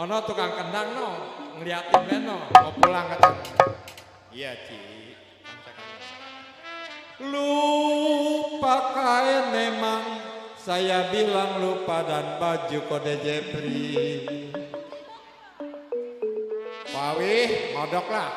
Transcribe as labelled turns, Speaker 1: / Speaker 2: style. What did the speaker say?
Speaker 1: ono tukang kendang no, ngeliatin kan no, mau pulang kata. Iya Ci. Lupa kain memang, saya bilang lupa dan baju kode Jepri. Wawi, modok lah.